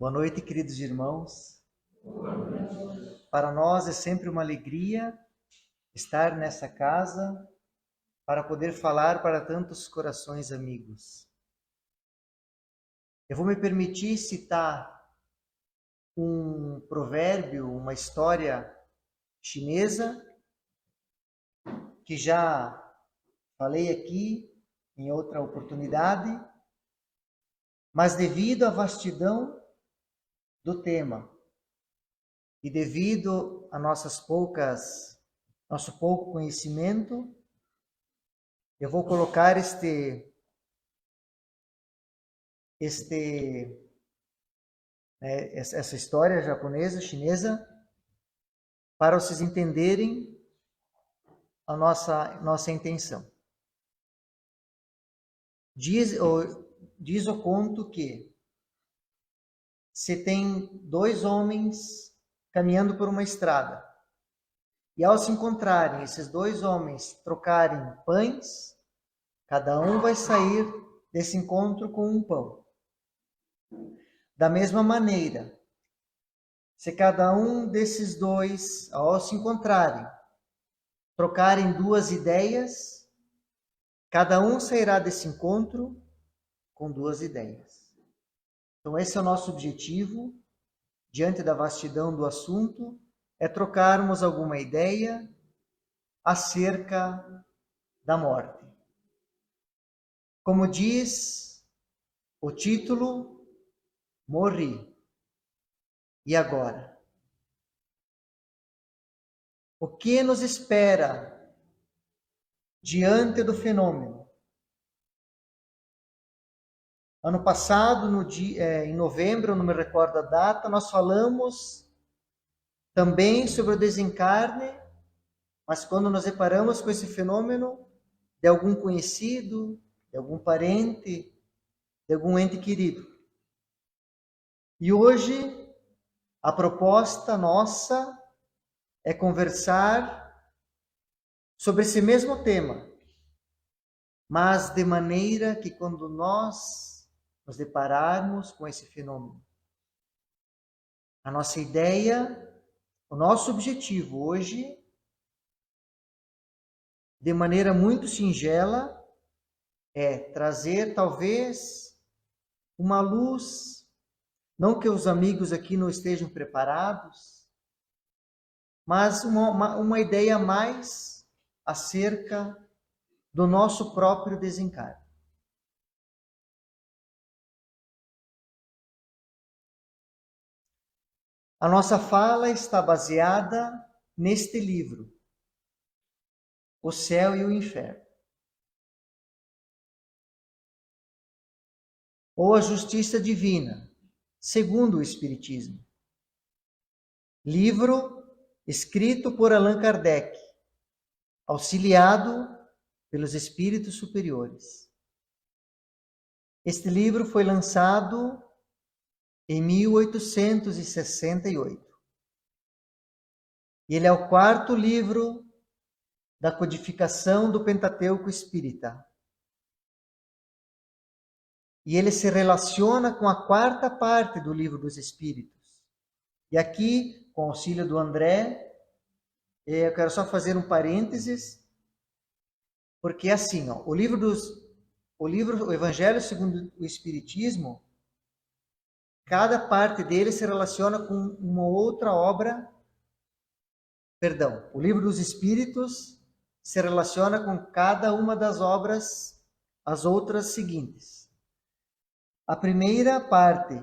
Boa noite, queridos irmãos. Para nós é sempre uma alegria estar nessa casa para poder falar para tantos corações amigos. Eu vou me permitir citar um provérbio, uma história chinesa que já falei aqui em outra oportunidade, mas devido à vastidão do tema e devido a nosso pouco conhecimento, eu vou colocar essa história japonesa, chinesa, para vocês entenderem a nossa intenção. Diz o conto que se tem dois homens caminhando por uma estrada, e ao se encontrarem, esses dois homens trocarem pães, cada um vai sair desse encontro com um pão. Da mesma maneira, se cada um desses dois, ao se encontrarem, trocarem duas ideias, cada um sairá desse encontro com duas ideias. Então esse é o nosso objetivo, diante da vastidão do assunto, é trocarmos alguma ideia acerca da morte. Como diz o título, morri. E agora? O que nos espera diante do fenômeno? Ano passado, em novembro, não me recordo a data, nós falamos também sobre o desencarne, mas quando nos deparamos com esse fenômeno de algum conhecido, de algum parente, de algum ente querido. E hoje, a proposta nossa é conversar sobre esse mesmo tema, mas de maneira que quando nós nos depararmos com esse fenômeno, a nossa ideia, o nosso objetivo hoje, de maneira muito singela, é trazer talvez uma luz, não que os amigos aqui não estejam preparados, mas uma ideia mais acerca do nosso próprio desencarne. A nossa fala está baseada neste livro, O Céu e o Inferno, ou A Justiça Divina, segundo o Espiritismo. Livro escrito por Allan Kardec, auxiliado pelos espíritos superiores. Este livro foi lançado em 1868. E ele é o quarto livro da codificação do Pentateuco Espírita. E ele se relaciona com a quarta parte do Livro dos Espíritos. E aqui, com o auxílio do André, eu quero só fazer um parênteses, porque assim, o Evangelho segundo o Espiritismo, cada parte dele se relaciona com uma outra obra. O Livro dos Espíritos se relaciona com cada uma das obras, as outras seguintes. A primeira parte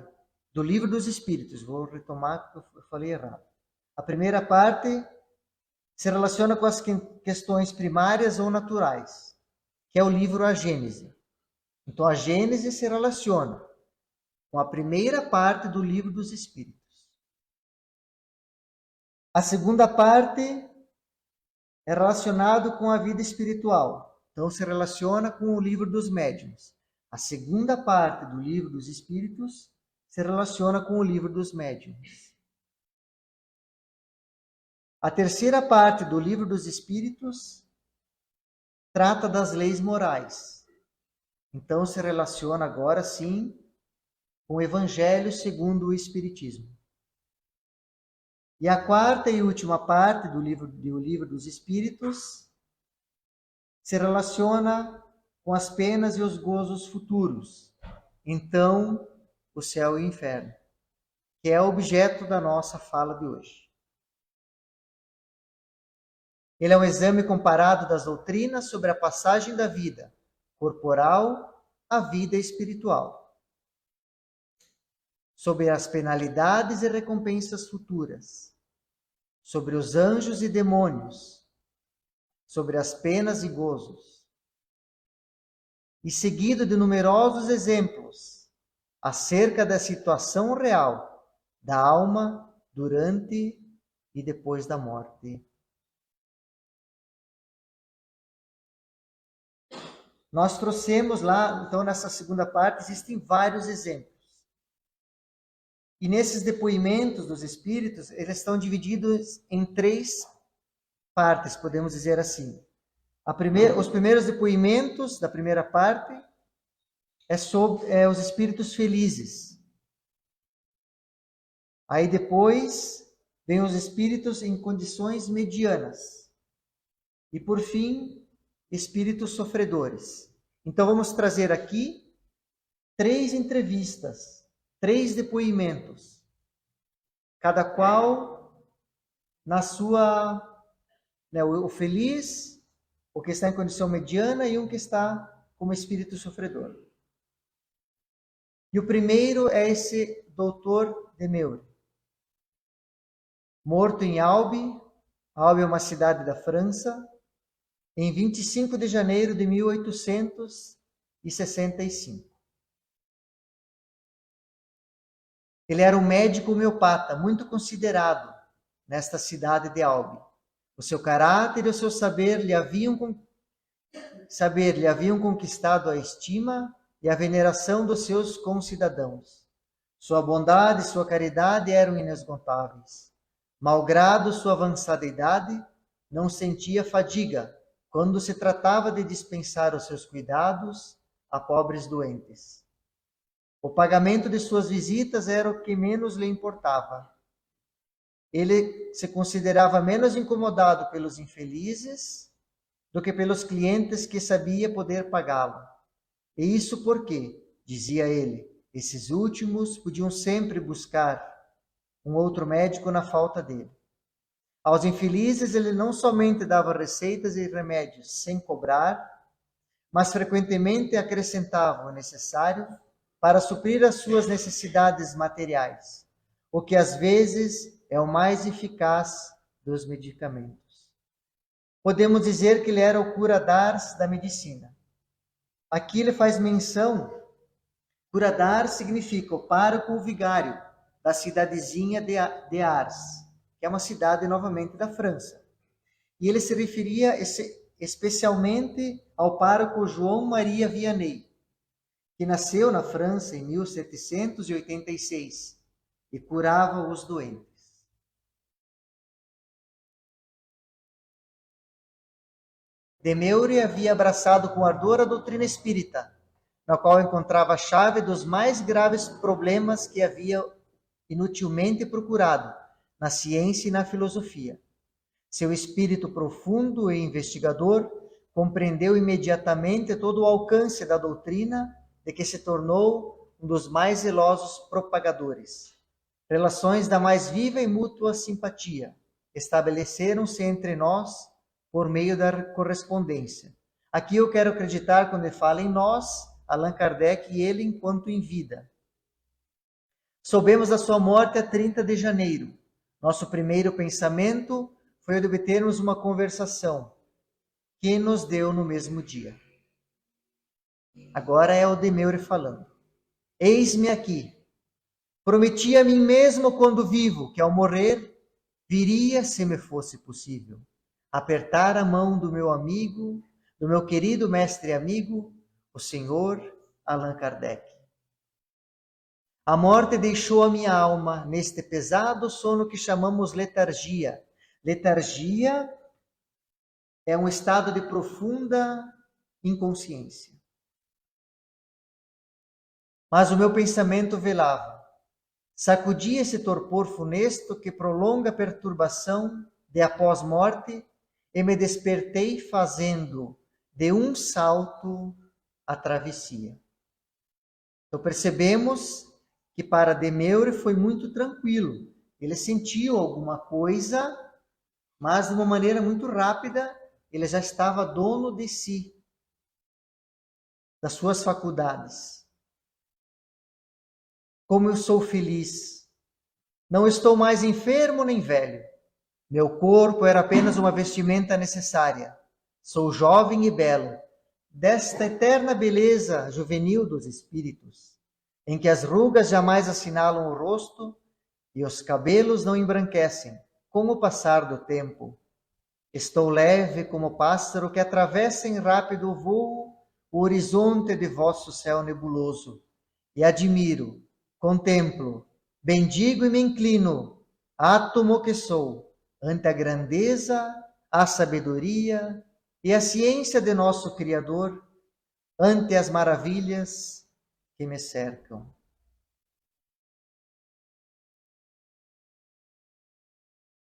do Livro dos Espíritos, vou retomar porque eu falei errado. A primeira parte se relaciona com as questões primárias ou naturais, que é o livro A Gênese. Então a Gênese se relaciona com a primeira parte do Livro dos Espíritos. A segunda parte é relacionado com a vida espiritual. Então se relaciona com o Livro dos Médiuns. A segunda parte do Livro dos Espíritos se relaciona com o Livro dos Médiuns. A terceira parte do Livro dos Espíritos trata das leis morais. Então se relaciona agora sim com o Evangelho segundo o Espiritismo. E a quarta e última parte do livro dos Espíritos se relaciona com as penas e os gozos futuros. Então, o céu e o inferno, que é o objeto da nossa fala de hoje. Ele é um exame comparado das doutrinas sobre a passagem da vida corporal à vida espiritual, sobre as penalidades e recompensas futuras, sobre os anjos e demônios, sobre as penas e gozos, e seguido de numerosos exemplos acerca da situação real da alma durante e depois da morte. Nós trouxemos lá, então, nessa segunda parte, existem vários exemplos. E nesses depoimentos dos espíritos, eles estão divididos em 3 partes, podemos dizer assim. Os primeiros depoimentos da primeira parte é sobre os espíritos felizes. Aí depois vem os espíritos em condições medianas. E por fim, espíritos sofredores. Então vamos trazer aqui 3 entrevistas, 3 depoimentos, cada qual na sua, o feliz, o que está em condição mediana e um que está como espírito sofredor. E o primeiro é esse doutor Demeure, morto em Albi. Albi é uma cidade da França, em 25 de janeiro de 1865. Ele era um médico homeopata, muito considerado nesta cidade de Albi. O seu caráter e o seu saber lhe haviam conquistado a estima e a veneração dos seus concidadãos. Sua bondade e sua caridade eram inesgotáveis. Malgrado sua avançada idade, não sentia fadiga quando se tratava de dispensar os seus cuidados a pobres doentes. O pagamento de suas visitas era o que menos lhe importava. Ele se considerava menos incomodado pelos infelizes do que pelos clientes que sabia poder pagá-lo. E isso porque, dizia ele, esses últimos podiam sempre buscar um outro médico na falta dele. Aos infelizes ele não somente dava receitas e remédios sem cobrar, mas frequentemente acrescentava o necessário para suprir as suas necessidades materiais, o que às vezes é o mais eficaz dos medicamentos. Podemos dizer que ele era o cura-d'ars da medicina. Aqui ele faz menção, cura-d'ars significa o pároco ou vigário da cidadezinha de Ars, que é uma cidade novamente da França. E ele se referia especialmente ao pároco João Maria Vianney, que nasceu na França em 1786 e curava os doentes. Demeure havia abraçado com ardor a doutrina espírita, na qual encontrava a chave dos mais graves problemas que havia inutilmente procurado na ciência e na filosofia. Seu espírito profundo e investigador compreendeu imediatamente todo o alcance da doutrina, de que se tornou um dos mais zelosos propagadores. Relações da mais viva e mútua simpatia estabeleceram-se entre nós por meio da correspondência. Aqui eu quero acreditar, quando ele fala em nós, Allan Kardec e ele enquanto em vida. Soubemos da sua morte a 30 de janeiro. Nosso primeiro pensamento foi o de obtermos uma conversação que nos deu no mesmo dia. Agora é o Demeure falando. Eis-me aqui. Prometi a mim mesmo quando vivo que ao morrer viria, se me fosse possível, apertar a mão do meu amigo, do meu querido mestre e amigo, o senhor Allan Kardec. A morte deixou a minha alma neste pesado sono que chamamos letargia. Letargia é um estado de profunda inconsciência. Mas o meu pensamento velava. Sacudi esse torpor funesto que prolonga a perturbação de após morte e me despertei fazendo de um salto a travessia. Então percebemos que para Demeure foi muito tranquilo. Ele sentiu alguma coisa, mas de uma maneira muito rápida, ele já estava dono de si, das suas faculdades. Como eu sou feliz! Não estou mais enfermo nem velho. Meu corpo era apenas uma vestimenta necessária. Sou jovem e belo, desta eterna beleza juvenil dos espíritos, em que as rugas jamais assinalam o rosto e os cabelos não embranquecem com o passar do tempo. Estou leve como pássaro que atravessa em rápido voo o horizonte de vosso céu nebuloso, e admiro, contemplo, bendigo e me inclino, átomo que sou, ante a grandeza, a sabedoria e a ciência de nosso Criador, ante as maravilhas que me cercam.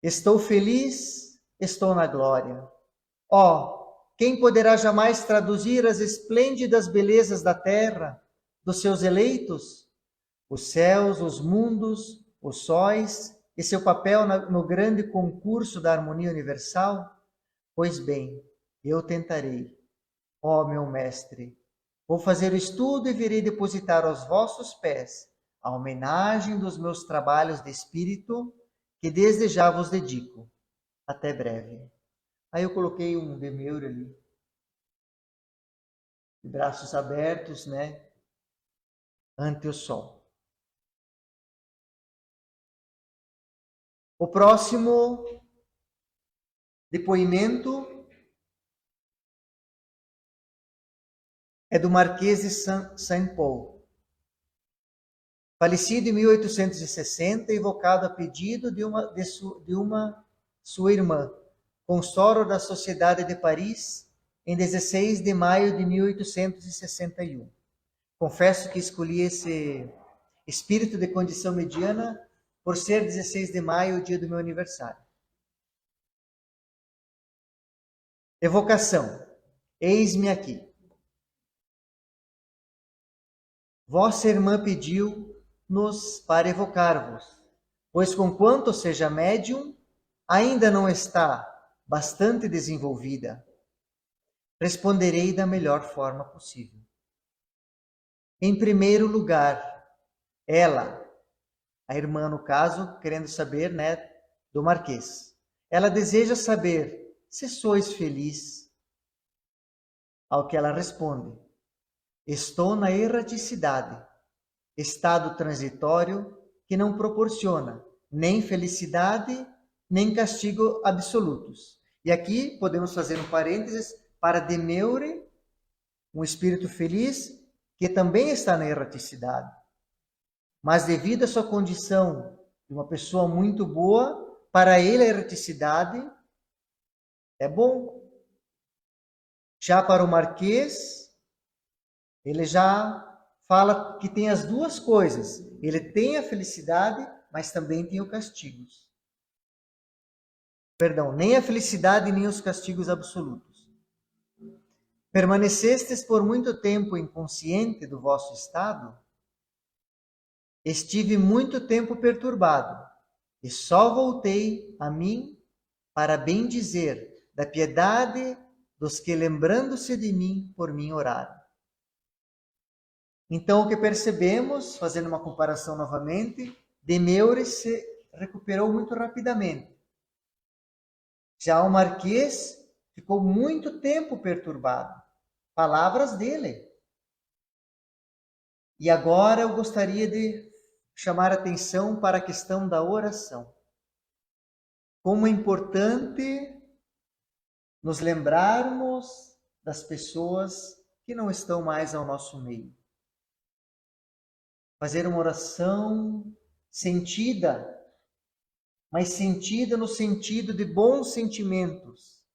Estou feliz, estou na glória. Ó, quem poderá jamais traduzir as esplêndidas belezas da terra, dos seus eleitos? Os céus, os mundos, os sóis e seu papel no grande concurso da harmonia universal? Pois bem, eu tentarei. Ó meu mestre, vou fazer o estudo e virei depositar aos vossos pés a homenagem dos meus trabalhos de espírito, que desde já vos dedico. Até breve. Aí eu coloquei um Demeure ali, de braços abertos, né, ante o sol. O próximo depoimento é do Marquês de Saint-Paul, falecido em 1860, evocado a pedido de uma sua irmã, consoro da Sociedade de Paris, em 16 de maio de 1861. Confesso que escolhi esse espírito de condição mediana por ser 16 de maio, o dia do meu aniversário. Evocação. Eis-me aqui. Vossa irmã pediu-nos para evocar-vos, pois conquanto seja médium, ainda não está bastante desenvolvida. Responderei da melhor forma possível. Em primeiro lugar, ela, a irmã no caso, querendo saber, né, do Marquês. Ela deseja saber se sois feliz. Ao que ela responde: estou na erraticidade, estado transitório que não proporciona nem felicidade, nem castigo absolutos. E aqui podemos fazer um parênteses para Demeure, um espírito feliz que também está na erraticidade. Mas devido à sua condição de uma pessoa muito boa, para ele a erraticidade é bom. Já para o Marquês, ele já fala que tem as duas coisas. Ele tem a felicidade, mas também tem os castigos. Perdão, nem a felicidade nem os castigos absolutos. Permanecestes por muito tempo inconsciente do vosso estado? Estive muito tempo perturbado, e só voltei a mim para bem dizer da piedade dos que, lembrando-se de mim, por mim oraram. Então, o que percebemos, fazendo uma comparação novamente, Demeure se recuperou muito rapidamente. Já o Marquês ficou muito tempo perturbado. Palavras dele. E agora eu gostaria de chamar a atenção para a questão da oração. Como é importante nos lembrarmos das pessoas que não estão mais ao nosso meio. Fazer uma oração sentida, mas sentida no sentido de bons sentimentos,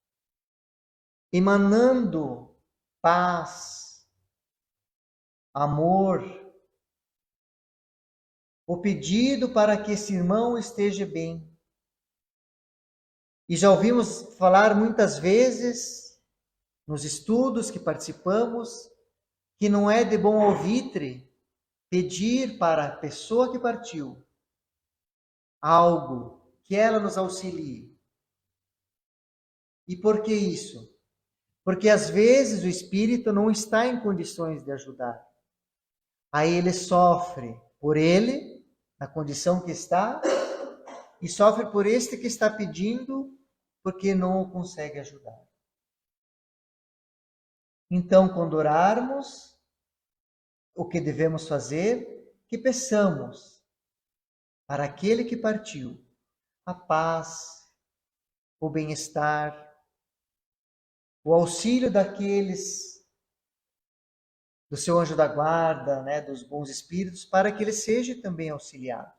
emanando paz, amor, o pedido para que esse irmão esteja bem. E já ouvimos falar muitas vezes, nos estudos que participamos, que não é de bom alvitre pedir para a pessoa que partiu algo, que ela nos auxilie. E por que isso? Porque às vezes o espírito não está em condições de ajudar. Aí ele sofre por ele, na condição que está, e sofre por este que está pedindo, porque não o consegue ajudar. Então, quando orarmos, o que devemos fazer? Que peçamos para aquele que partiu a paz, o bem-estar, o auxílio daqueles do seu anjo da guarda, né, dos bons espíritos, para que ele seja também auxiliado.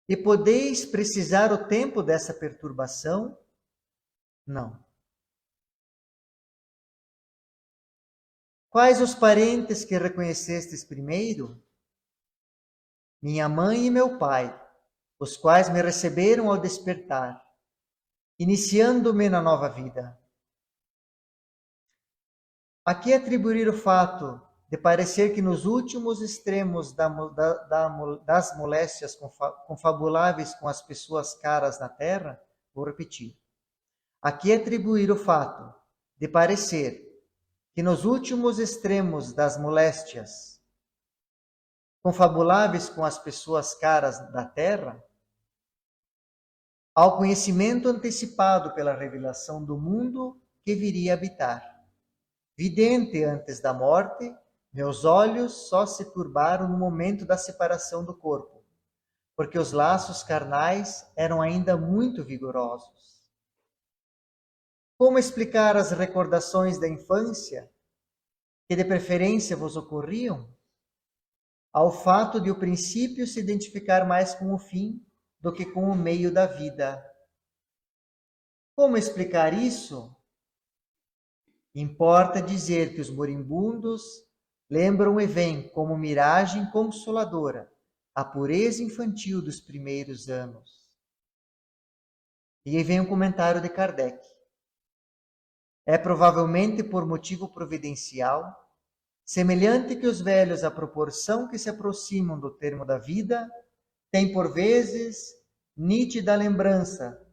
E podeis precisar o tempo dessa perturbação? Não. Quais os parentes que reconhecestes primeiro? Minha mãe e meu pai, os quais me receberam ao despertar, iniciando-me na nova vida. A que atribuir o fato de parecer que nos últimos extremos das moléstias confabuláveis com as pessoas caras na terra? Vou repetir. A que atribuir o fato de parecer que nos últimos extremos das moléstias confabuláveis com as pessoas caras da terra, ao conhecimento antecipado pela revelação do mundo que viria a habitar. Vidente antes da morte, meus olhos só se turbaram no momento da separação do corpo, porque os laços carnais eram ainda muito vigorosos. Como explicar as recordações da infância, que de preferência vos ocorriam? Ao fato de o princípio se identificar mais com o fim do que com o meio da vida. Como explicar isso? Importa dizer que os moribundos lembram e veem como miragem consoladora a pureza infantil dos primeiros anos. E aí vem um comentário de Kardec. É provavelmente por motivo providencial, semelhante que os velhos, à proporção que se aproximam do termo da vida, têm por vezes nítida lembrança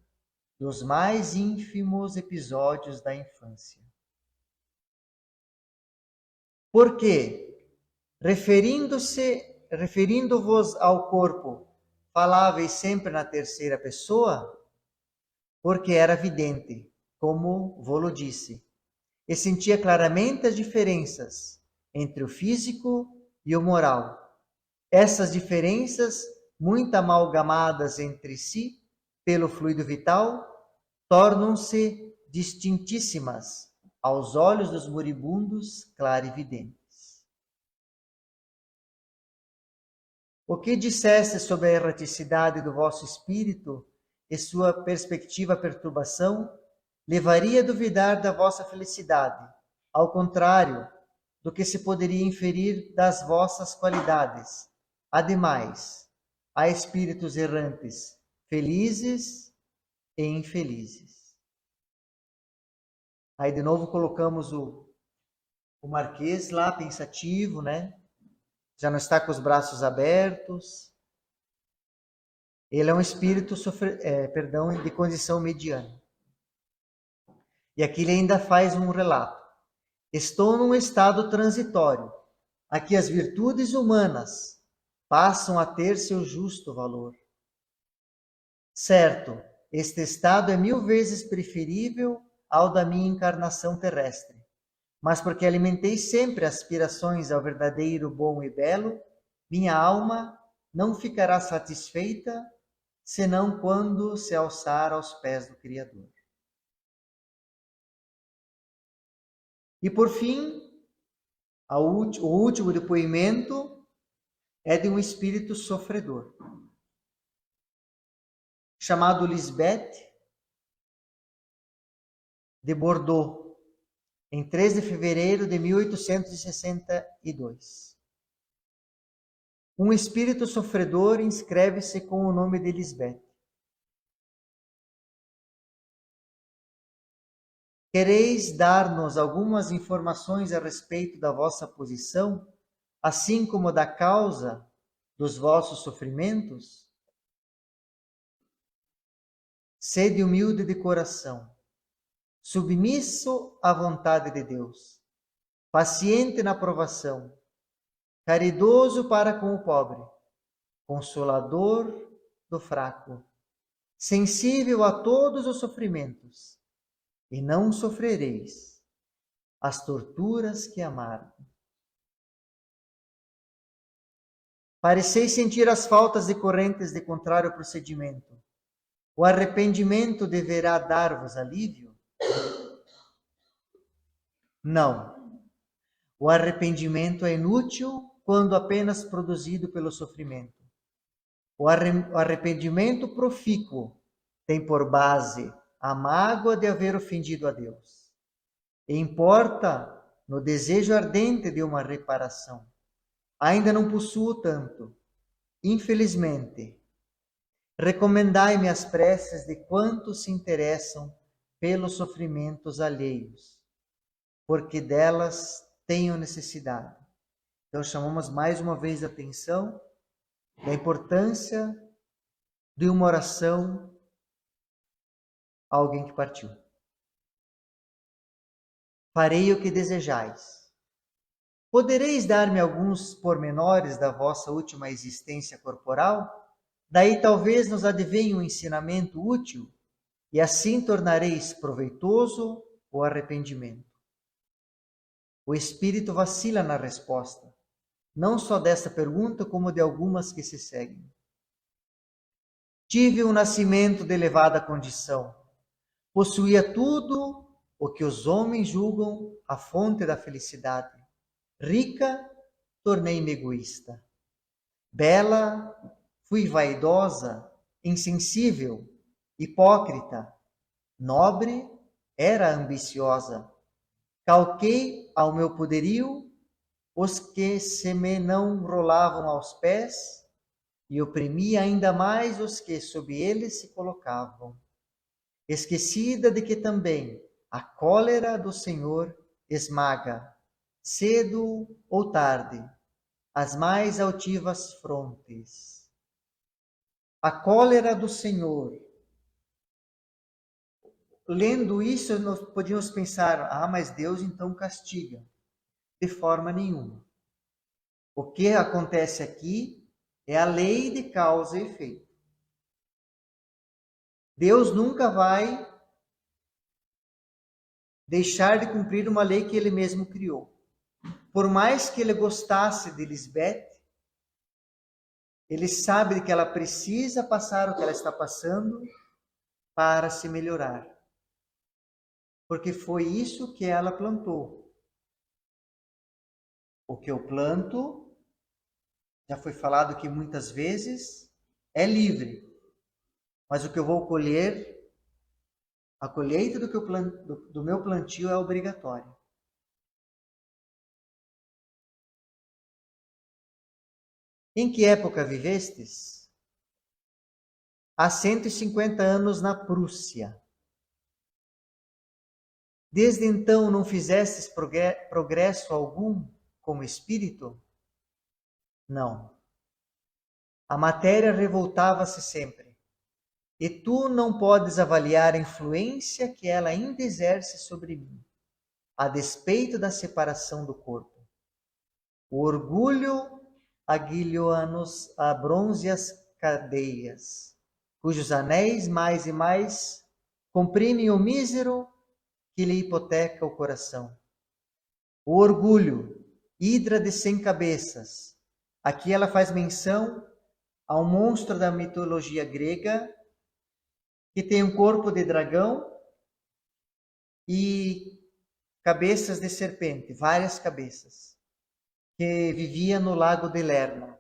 dos mais ínfimos episódios da infância. Porque, referindo-vos ao corpo, faláveis sempre na terceira pessoa? Porque era vidente, como vô-lo disse, e sentia claramente as diferenças entre o físico e o moral. Essas diferenças, muito amalgamadas entre si pelo fluido vital, tornam-se distintíssimas aos olhos dos moribundos clarividentes. O que disseste sobre a erraticidade do vosso espírito e sua perspectiva perturbação levaria a duvidar da vossa felicidade, ao contrário do que se poderia inferir das vossas qualidades. Ademais, há espíritos errantes, felizes e infelizes. Aí de novo colocamos o Marquês lá pensativo, né? Já não está com os braços abertos. Ele é um espírito de condição mediana. E aqui ele ainda faz um relato. Estou num estado transitório. Aqui as virtudes humanas passam a ter seu justo valor. Certo, este estado é 1000 vezes preferível ao da minha encarnação terrestre, mas porque alimentei sempre aspirações ao verdadeiro bom e belo, minha alma não ficará satisfeita senão quando se alçar aos pés do Criador. E por fim, o último depoimento é de um espírito sofredor, chamado Lisbeth de Bordeaux, em 3 de fevereiro de 1862. um espírito sofredor inscreve-se com o nome de Lisbeth. Quereis dar-nos algumas informações a respeito da vossa posição, assim como da causa dos vossos sofrimentos? Sede humilde de coração, submisso à vontade de Deus, paciente na provação, caridoso para com o pobre, consolador do fraco, sensível a todos os sofrimentos, e não sofrereis as torturas que amargam. Pareceis sentir as faltas decorrentes de contrário procedimento. O arrependimento deverá dar-vos alívio? Não. O arrependimento é inútil quando apenas produzido pelo sofrimento. O arrependimento profícuo tem por base a mágoa de haver ofendido a Deus. E importa no desejo ardente de uma reparação. Ainda não possuo tanto. Infelizmente, recomendai-me as preces de quantos se interessam pelos sofrimentos alheios, porque delas tenho necessidade. Então, chamamos mais uma vez a atenção da importância de uma oração a alguém que partiu. Farei o que desejais. Podereis dar-me alguns pormenores da vossa última existência corporal? Daí talvez nos advenha um ensinamento útil, e assim tornareis proveitoso o arrependimento. O espírito vacila na resposta, não só desta pergunta, como de algumas que se seguem. Tive um nascimento de elevada condição. Possuía tudo o que os homens julgam a fonte da felicidade. Rica, tornei-me egoísta. Bela, fui vaidosa, insensível, hipócrita. Nobre, era ambiciosa. Calquei ao meu poderio os que se me não rolavam aos pés e oprimia ainda mais os que sob eles se colocavam. Esquecida de que também a cólera do Senhor esmaga, cedo ou tarde, as mais altivas frontes. A cólera do Senhor. Lendo isso, nós podíamos pensar, mas Deus então castiga. De forma nenhuma. O que acontece aqui é a lei de causa e efeito. Deus nunca vai deixar de cumprir uma lei que ele mesmo criou. Por mais que ele gostasse de Lisbeth, ele sabe que ela precisa passar o que ela está passando para se melhorar. Porque foi isso que ela plantou. O que eu planto, já foi falado aqui muitas vezes, é livre. Mas o que eu vou colher, a colheita do meu plantio é obrigatória. Em que época vivestes? Há 150 anos na Prússia. Desde então não fizestes progresso algum como espírito? Não. A matéria revoltava-se sempre. E tu não podes avaliar a influência que ela ainda exerce sobre mim, a despeito da separação do corpo. O orgulho aguilhou-nos a bronzeas cadeias, cujos anéis mais e mais comprimem o mísero que lhe hipoteca o coração. O orgulho, hidra de 100 cabeças. Aqui ela faz menção a um monstro da mitologia grega que tem um corpo de dragão e cabeças de serpente, várias cabeças, que vivia no lago de Lerna.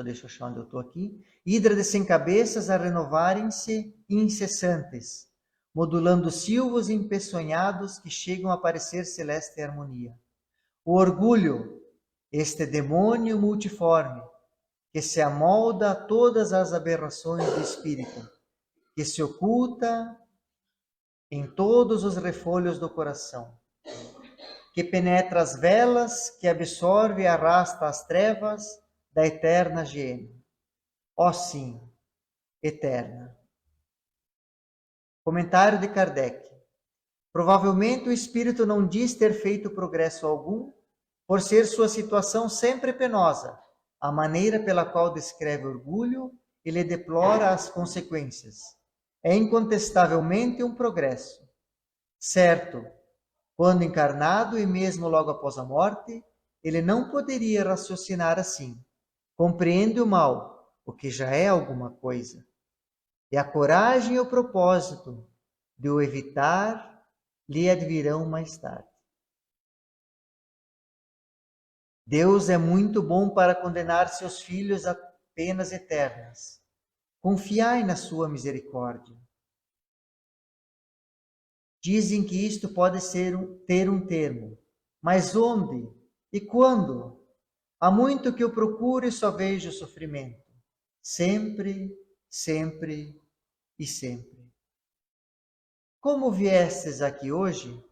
Deixa eu achar onde eu estou aqui. Hidra de 100 cabeças a renovarem-se incessantes, modulando silvos empeçonhados que chegam a parecer celeste harmonia. O orgulho, este demônio multiforme, que se amolda a todas as aberrações do espírito, que se oculta em todos os refolhos do coração, que penetra as velas, que absorve e arrasta as trevas da eterna higiene. Ó sim, eterna. Comentário de Kardec. Provavelmente o espírito não diz ter feito progresso algum, por ser sua situação sempre penosa, a maneira pela qual descreve orgulho e lhe deplora as consequências. É incontestavelmente um progresso. Certo, quando encarnado e mesmo logo após a morte, ele não poderia raciocinar assim. Compreende o mal, o que já é alguma coisa. E a coragem e o propósito de o evitar lhe advirão mais tarde. Deus é muito bom para condenar seus filhos a penas eternas. Confiai na sua misericórdia. Dizem que isto pode ter um termo, mas onde e quando? Há muito que eu procuro e só vejo sofrimento. Sempre, sempre e sempre. Como viestes aqui hoje?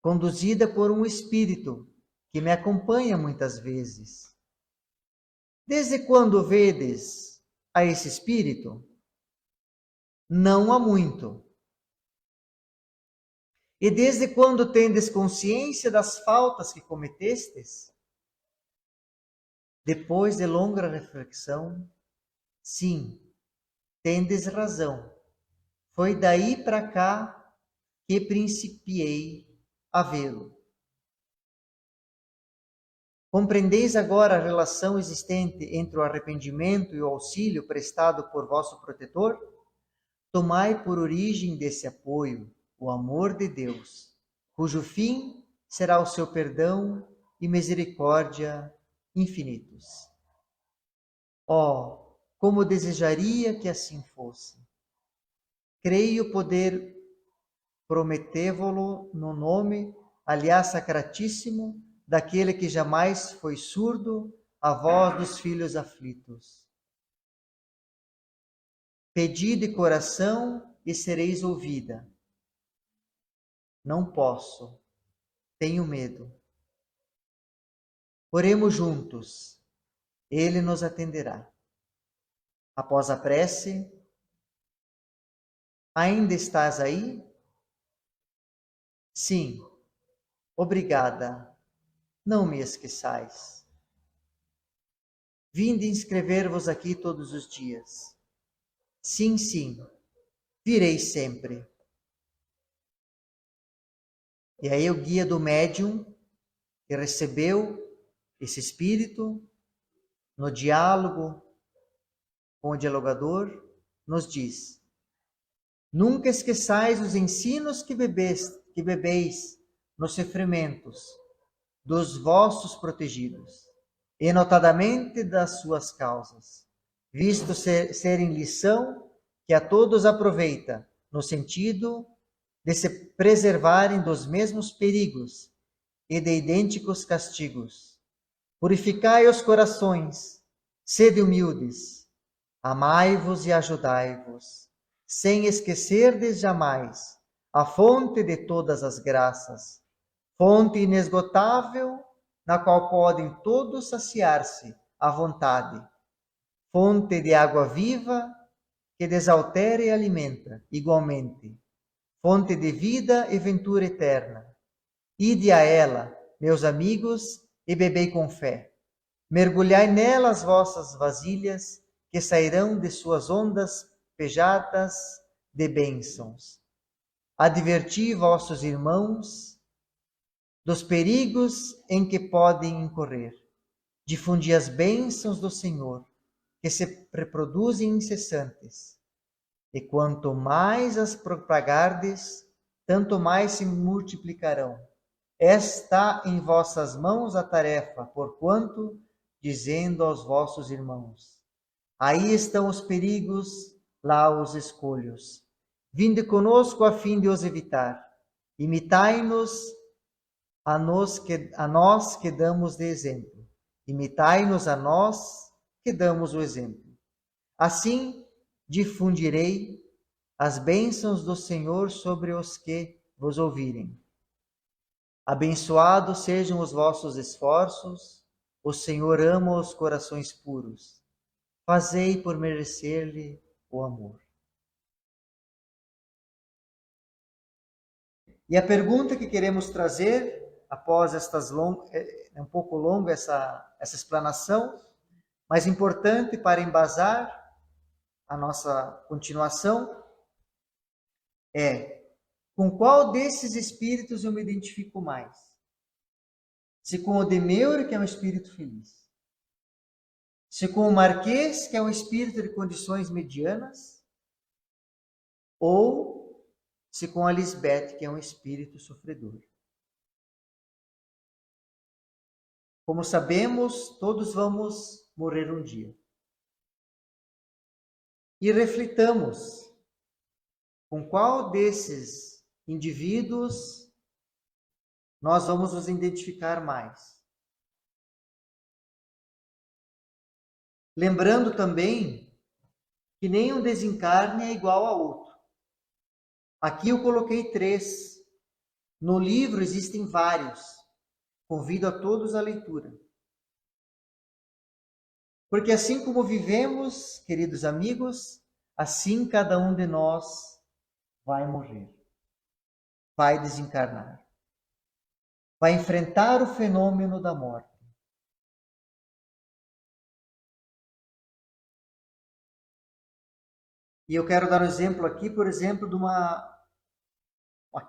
Conduzida por um espírito que me acompanha muitas vezes. Desde quando vedes a esse espírito? Não há muito. E desde quando tendes consciência das faltas que cometestes? Depois de longa reflexão, sim, tendes razão. Foi daí para cá que principiei a vê-lo. Compreendeis agora a relação existente entre o arrependimento e o auxílio prestado por vosso protetor? Tomai por origem desse apoio o amor de Deus, cujo fim será o seu perdão e misericórdia infinitos. Oh, como desejaria que assim fosse! Creio poder prometê-lo no nome, aliás, sacratíssimo, daquele que jamais foi surdo à voz dos filhos aflitos. Pedi de coração e sereis ouvida. Não posso, tenho medo. Oremos juntos, ele nos atenderá. Após a prece, ainda estás aí? Sim, obrigada, não me esqueçais. Vinde inscrever-vos aqui todos os dias. Sim, sim, virei sempre. E aí o guia do médium, que recebeu esse espírito, no diálogo com o dialogador, nos diz: nunca esqueçais os ensinos que bebeis nos sofrimentos dos vossos protegidos, e notadamente das suas causas, visto serem lição que a todos aproveita, no sentido de se preservarem dos mesmos perigos e de idênticos castigos. Purificai os corações, sede humildes, amai-vos e ajudai-vos, sem esquecerdes jamais a fonte de todas as graças, fonte inesgotável, na qual podem todos saciar-se à vontade, fonte de água viva, que desaltera e alimenta igualmente, fonte de vida e ventura eterna. Ide a ela, meus amigos, e bebei com fé. Mergulhai nela as vossas vasilhas, que sairão de suas ondas pejadas de bênçãos. Adverti vossos irmãos dos perigos em que podem incorrer. Difundi as bênçãos do Senhor, que se reproduzem incessantes. E quanto mais as propagardes, tanto mais se multiplicarão. Está em vossas mãos a tarefa, porquanto, dizendo aos vossos irmãos: aí estão os perigos, lá os escolhos. Vinde conosco a fim de os evitar. Imitai-nos a nós que damos de exemplo. Imitai-nos a nós que damos o exemplo. Assim difundirei as bênçãos do Senhor sobre os que vos ouvirem. Abençoados sejam os vossos esforços, o Senhor ama os corações puros. Fazei por merecer-lhe o amor. E a pergunta que queremos trazer, após é um pouco longa essa explanação, mas importante para embasar a nossa continuação, é: com qual desses espíritos eu me identifico mais? Se com o Demeure, que é um espírito feliz, se com o Marquês, que é um espírito de condições medianas, ou se com a Lisbeth, que é um espírito sofredor. Como sabemos, todos vamos morrer um dia. E reflitamos com qual desses indivíduos nós vamos nos identificar mais. Lembrando também que nenhum desencarne é igual a outro. Aqui eu coloquei 3. No livro existem vários. Convido a todos à leitura. Porque assim como vivemos, queridos amigos, assim cada um de nós vai morrer. Vai desencarnar. Vai enfrentar o fenômeno da morte. E eu quero dar um exemplo aqui, por exemplo, de uma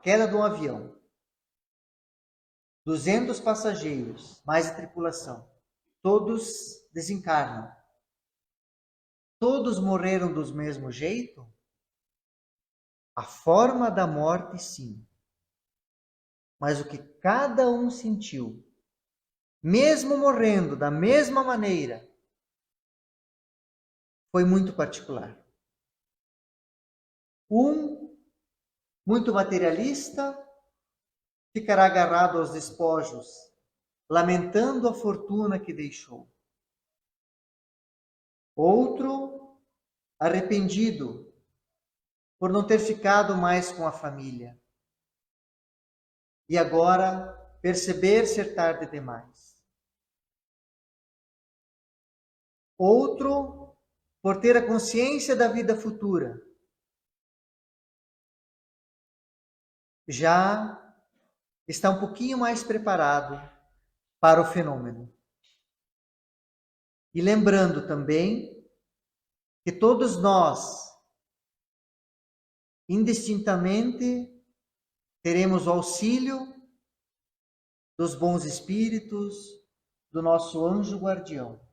queda de um avião. 200 passageiros, mais a tripulação. Todos desencarnam. Todos morreram do mesmo jeito? A forma da morte, sim. Mas o que cada um sentiu, mesmo morrendo da mesma maneira, foi muito particular. Um, muito materialista, ficará agarrado aos despojos, lamentando a fortuna que deixou. Outro, arrependido por não ter ficado mais com a família. E agora perceber ser tarde demais. Outro, por ter a consciência da vida futura. Já está um pouquinho mais preparado para o fenômeno. E lembrando também que todos nós, indistintamente, teremos o auxílio dos bons espíritos, do nosso anjo guardião.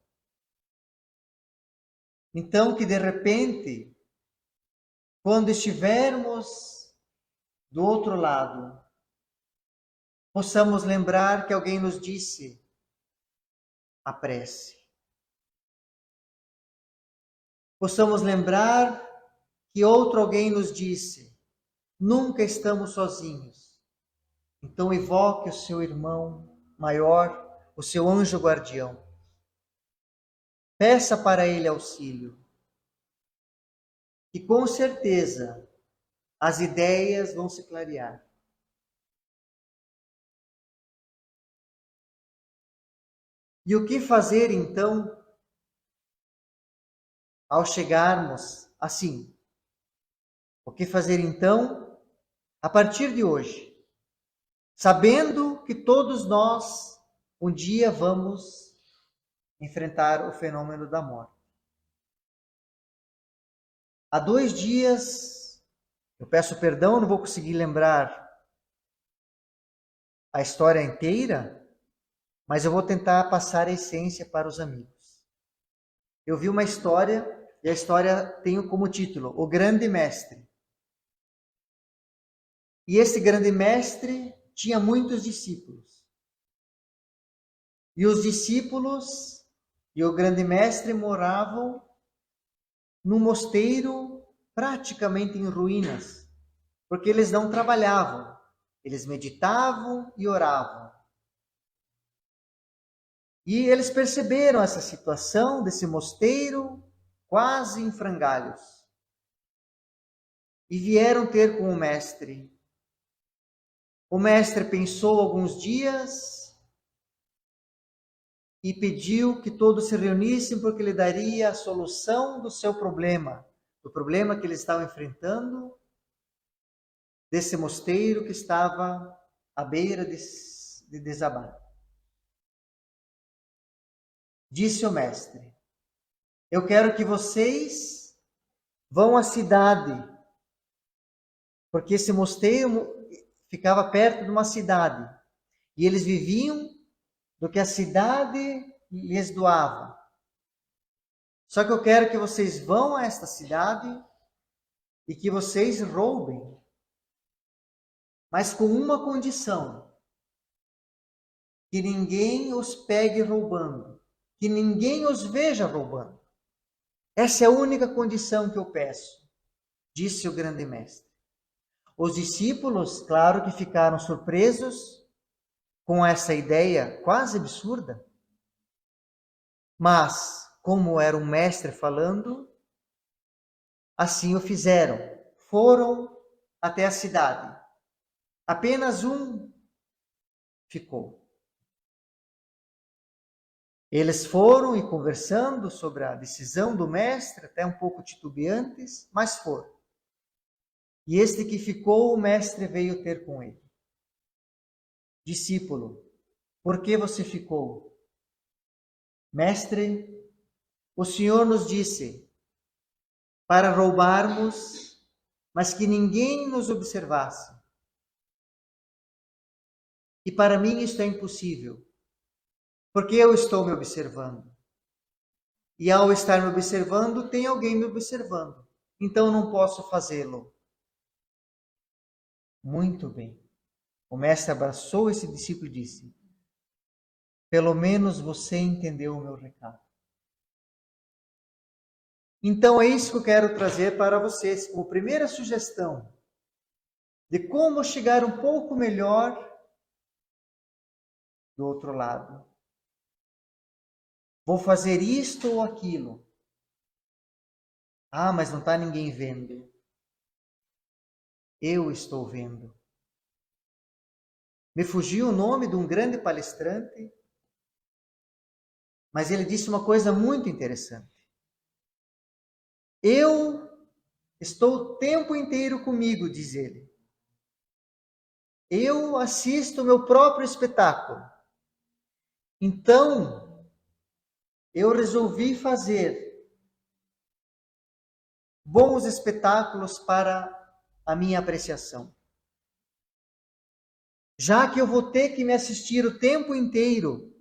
Então, que de repente, quando estivermos do outro lado, possamos lembrar que alguém nos disse a prece. Possamos lembrar que outro alguém nos disse: nunca estamos sozinhos. Então evoque o seu irmão maior, o seu anjo guardião. Peça para ele auxílio. E com certeza as ideias vão se clarear. E o que fazer então ao chegarmos assim? O que fazer então a partir de hoje? Sabendo que todos nós um dia vamos enfrentar o fenômeno da morte. Há 2 dias, eu peço perdão, não vou conseguir lembrar a história inteira, mas eu vou tentar passar a essência para os amigos. Eu vi uma história, e a história tem como título O Grande Mestre. E esse grande mestre tinha muitos discípulos. E os discípulos e o grande mestre moravam num mosteiro praticamente em ruínas, porque eles não trabalhavam, eles meditavam e oravam. E eles perceberam essa situação desse mosteiro quase em frangalhos. E vieram ter com o mestre. O mestre pensou alguns dias e pediu que todos se reunissem porque ele daria a solução do seu problema, do problema que eles estavam enfrentando, desse mosteiro que estava à beira de desabar. Disse o mestre: eu quero que vocês vão à cidade, porque esse mosteiro ficava perto de uma cidade, e eles viviam do que a cidade lhes doava. Só que eu quero que vocês vão a esta cidade e que vocês roubem, mas com uma condição: que ninguém os pegue roubando, que ninguém os veja roubando. Essa é a única condição que eu peço, disse o grande mestre. Os discípulos, claro que ficaram surpresos com essa ideia quase absurda, mas, como era um mestre falando, assim o fizeram. Foram até a cidade. Apenas um ficou. Eles foram e conversando sobre a decisão do mestre, até um pouco titubeantes, mas foram. E este que ficou, o mestre veio ter com ele. Discípulo, por que você ficou? Mestre, o Senhor nos disse para roubarmos, mas que ninguém nos observasse. E para mim isto é impossível, porque eu estou me observando. E ao estar me observando, tem alguém me observando. Então não posso fazê-lo. Muito bem. O mestre abraçou esse discípulo e disse: pelo menos você entendeu o meu recado. Então é isso que eu quero trazer para vocês como primeira sugestão de como chegar um pouco melhor do outro lado. Vou fazer isto ou aquilo. Ah, mas não está ninguém vendo. Eu estou vendo. Me fugiu o nome de um grande palestrante, mas ele disse uma coisa muito interessante. Eu estou o tempo inteiro comigo, diz ele. Eu assisto o meu próprio espetáculo. Então, eu resolvi fazer bons espetáculos para a minha apreciação. Já que eu vou ter que me assistir o tempo inteiro,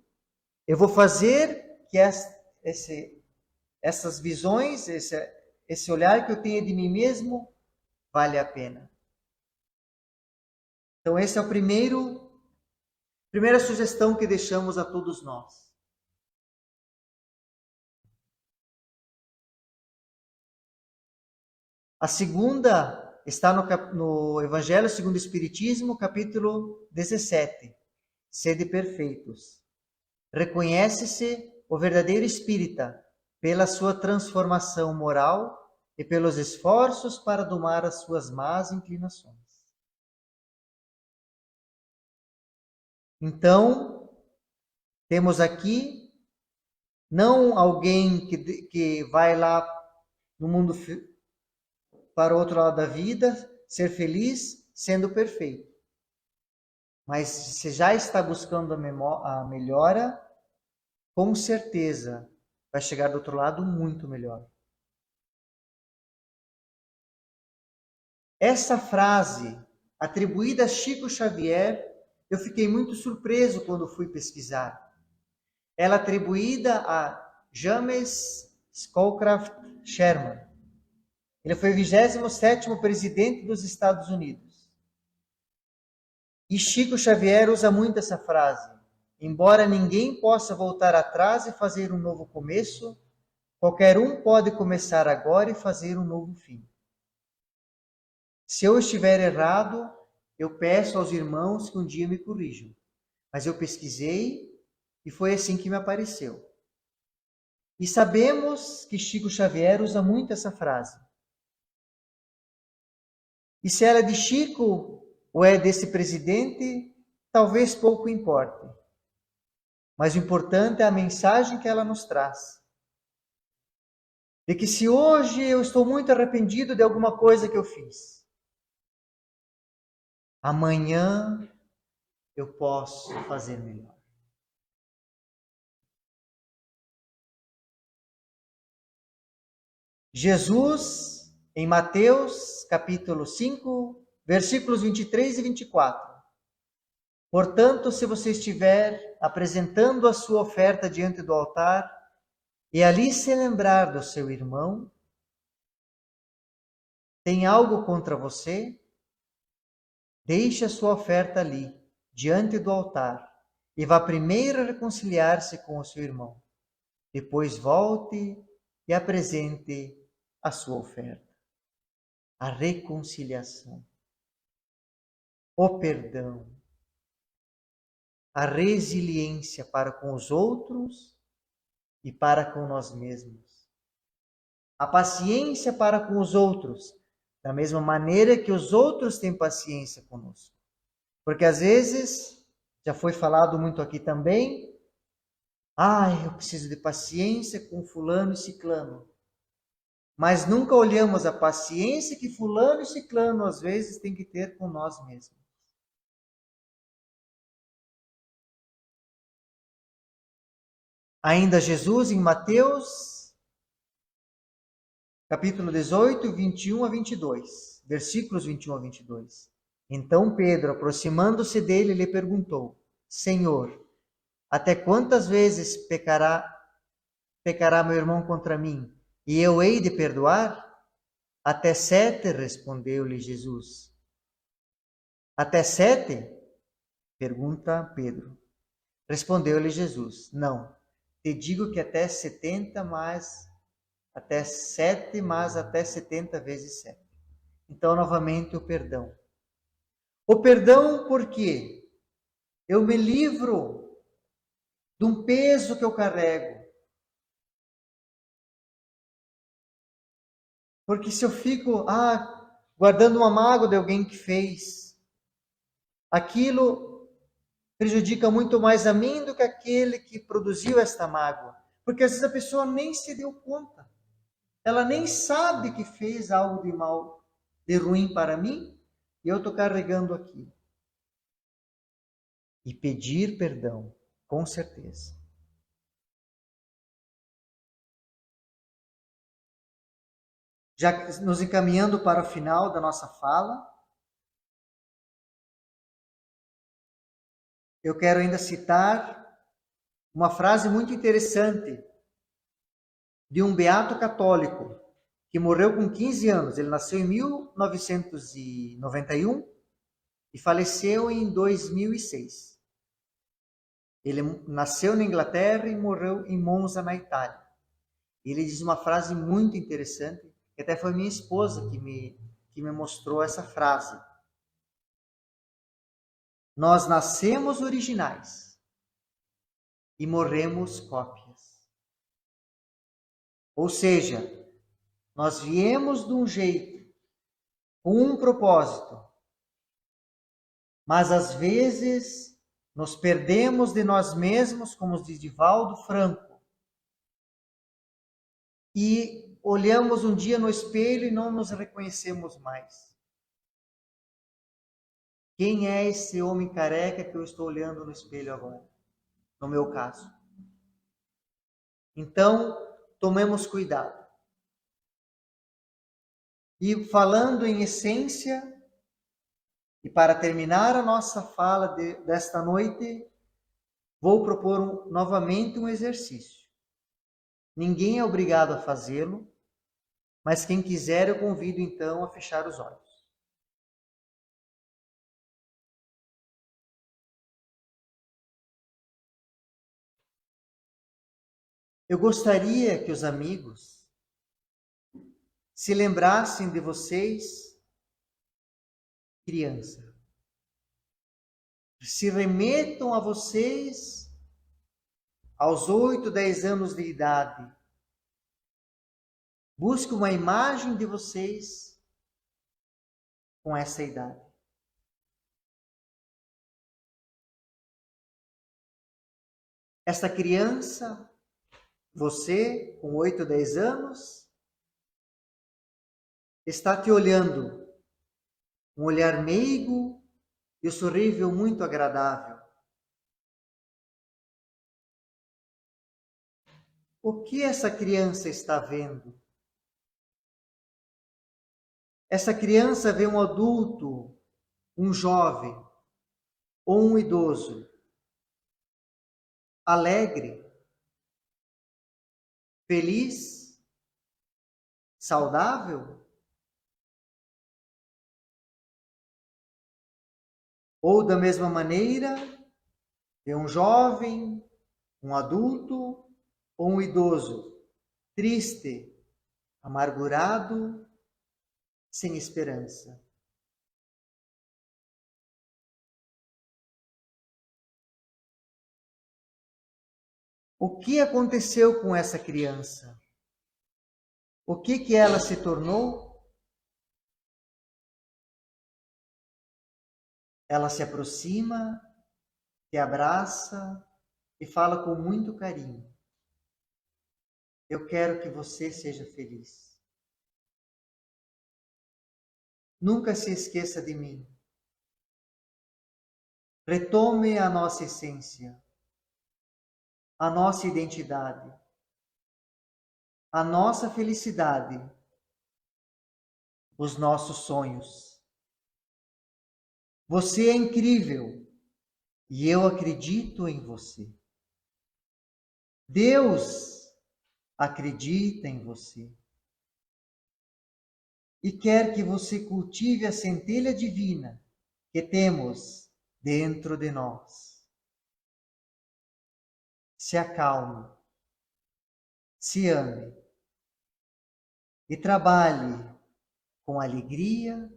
eu vou fazer que essas visões, esse olhar que eu tenho de mim mesmo, vale a pena. Então, esse é a primeira sugestão que deixamos a todos nós. A segunda está no Evangelho segundo o Espiritismo, capítulo 17. Sede perfeitos. Reconhece-se o verdadeiro espírita pela sua transformação moral e pelos esforços para domar as suas más inclinações. Então, temos aqui não alguém que vai lá no mundo para o outro lado da vida, ser feliz sendo perfeito. Mas se já está buscando a melhora, com certeza vai chegar do outro lado muito melhor. Essa frase, atribuída a Chico Xavier, eu fiquei muito surpreso quando fui pesquisar. Ela é atribuída a James Schoolcraft Sherman. Ele foi o 27º presidente dos Estados Unidos. E Chico Xavier usa muito essa frase. Embora ninguém possa voltar atrás e fazer um novo começo, qualquer um pode começar agora e fazer um novo fim. Se eu estiver errado, eu peço aos irmãos que um dia me corrijam. Mas eu pesquisei E foi assim que me apareceu. E sabemos que Chico Xavier usa muito essa frase. E se ela é de Chico ou é desse presidente, talvez pouco importe. Mas o importante é a mensagem que ela nos traz. De que se hoje eu estou muito arrependido de alguma coisa que eu fiz, amanhã eu posso fazer melhor. Jesus, em Mateus, capítulo 5, versículos 23 e 24. Portanto, se você estiver apresentando a sua oferta diante do altar, e ali se lembrar do seu irmão, tem algo contra você? Deixe a sua oferta ali, diante do altar, e vá primeiro reconciliar-se com o seu irmão. Depois volte e apresente a sua oferta. A reconciliação, o perdão, a resiliência para com os outros e para com nós mesmos. A paciência para com os outros, da mesma maneira que os outros têm paciência conosco. Porque às vezes, já foi falado muito aqui também, eu preciso de paciência com fulano e ciclano. Mas nunca olhamos a paciência que fulano e ciclano às vezes tem que ter com nós mesmos. Ainda Jesus em Mateus, capítulo 18, 21 a 22, versículos 21 a 22. Então Pedro, aproximando-se dele, lhe perguntou: Senhor, até quantas vezes pecará meu irmão contra mim, e eu hei de perdoar? Até 7, respondeu-lhe Jesus. Até 7? Pergunta Pedro. Respondeu-lhe Jesus: Não, te digo que até 70, mas até 7, mas até 70 vezes 7. Então, novamente, o perdão. O perdão porque eu me livro de um peso que eu carrego. Porque se eu fico guardando uma mágoa de alguém que fez, aquilo prejudica muito mais a mim do que aquele que produziu esta mágoa. Porque às vezes a pessoa nem se deu conta. Ela nem sabe que fez algo de mal, de ruim para mim, e eu estou carregando aqui. E pedir perdão, com certeza. Já nos encaminhando para o final da nossa fala, eu quero ainda citar uma frase muito interessante de um beato católico que morreu com 15 anos. Ele nasceu em 1991 e faleceu em 2006. Ele nasceu na Inglaterra e morreu em Monza, na Itália. Ele diz uma frase muito interessante, que até foi minha esposa que me mostrou essa frase. Nós nascemos originais e morremos cópias. Ou seja, nós viemos de um jeito, com um propósito, mas às vezes nos perdemos de nós mesmos, como diz Divaldo Franco, e olhamos um dia no espelho e não nos reconhecemos mais. Quem é esse homem careca que eu estou olhando no espelho agora? No meu caso. Então, tomemos cuidado. E falando em essência, e para terminar a nossa fala desta noite, vou propor novamente um exercício. Ninguém é obrigado a fazê-lo, mas quem quiser eu convido então a fechar os olhos. Eu gostaria que os amigos se lembrassem de vocês, criança. Se remetam a vocês aos 8, 10 anos de idade, busque uma imagem de vocês com essa idade. Essa criança, você, com 8, 10 anos, está te olhando, um olhar meigo e um sorriso muito agradável. O que essa criança está vendo? Essa criança vê um adulto, um jovem ou um idoso alegre, feliz, saudável? Ou da mesma maneira, vê um jovem, um adulto ou um idoso triste, amargurado, sem esperança? O que aconteceu com essa criança? O que ela se tornou? Ela se aproxima, te abraça e fala com muito carinho: eu quero que você seja feliz. Nunca se esqueça de mim. Retome a nossa essência, a nossa identidade, a nossa felicidade, os nossos sonhos. Você é incrível e eu acredito em você. Deus acredita em você e quer que você cultive a centelha divina que temos dentro de nós. Se acalme, se ame e trabalhe com alegria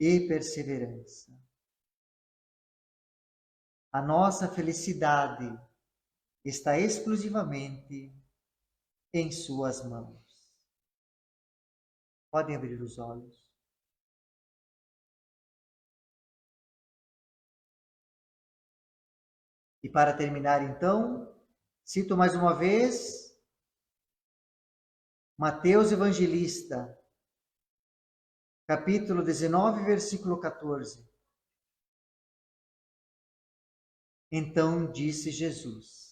e perseverança. A nossa felicidade está exclusivamente em suas mãos. Podem abrir os olhos. E para terminar, então, cito mais uma vez Mateus Evangelista, capítulo 19, versículo 14. Então disse Jesus: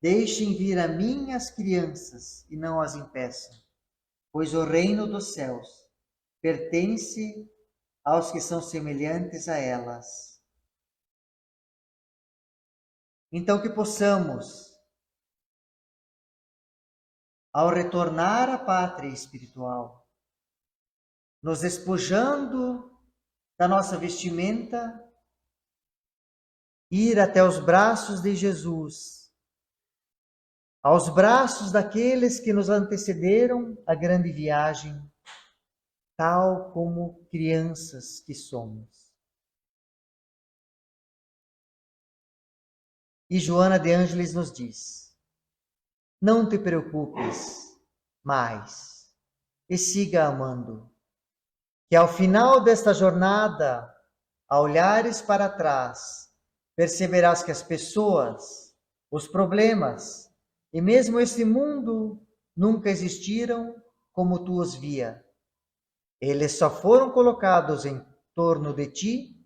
deixem vir a mim as crianças e não as impeçam, pois o reino dos céus pertence aos que são semelhantes a elas. Então que possamos, ao retornar à pátria espiritual, nos despojando da nossa vestimenta, ir até os braços de Jesus, aos braços daqueles que nos antecederam a grande viagem, tal como crianças que somos. E Joana de Ângeles nos diz: não te preocupes mais e siga amando, que ao final desta jornada, ao olhares para trás, perceberás que as pessoas, os problemas e mesmo este mundo nunca existiram como tu os via. Eles só foram colocados em torno de ti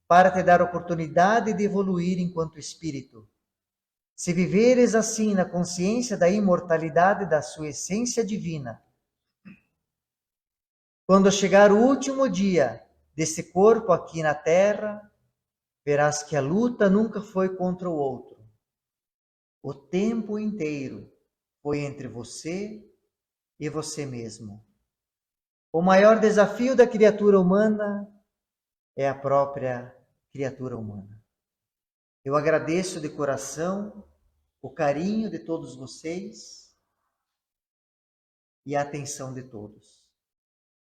para te dar oportunidade de evoluir enquanto espírito. Se viveres assim na consciência da imortalidade da sua essência divina, quando chegar o último dia desse corpo aqui na Terra, verás que a luta nunca foi contra o outro. O tempo inteiro foi entre você e você mesmo. O maior desafio da criatura humana é a própria criatura humana. Eu agradeço de coração o carinho de todos vocês e a atenção de todos.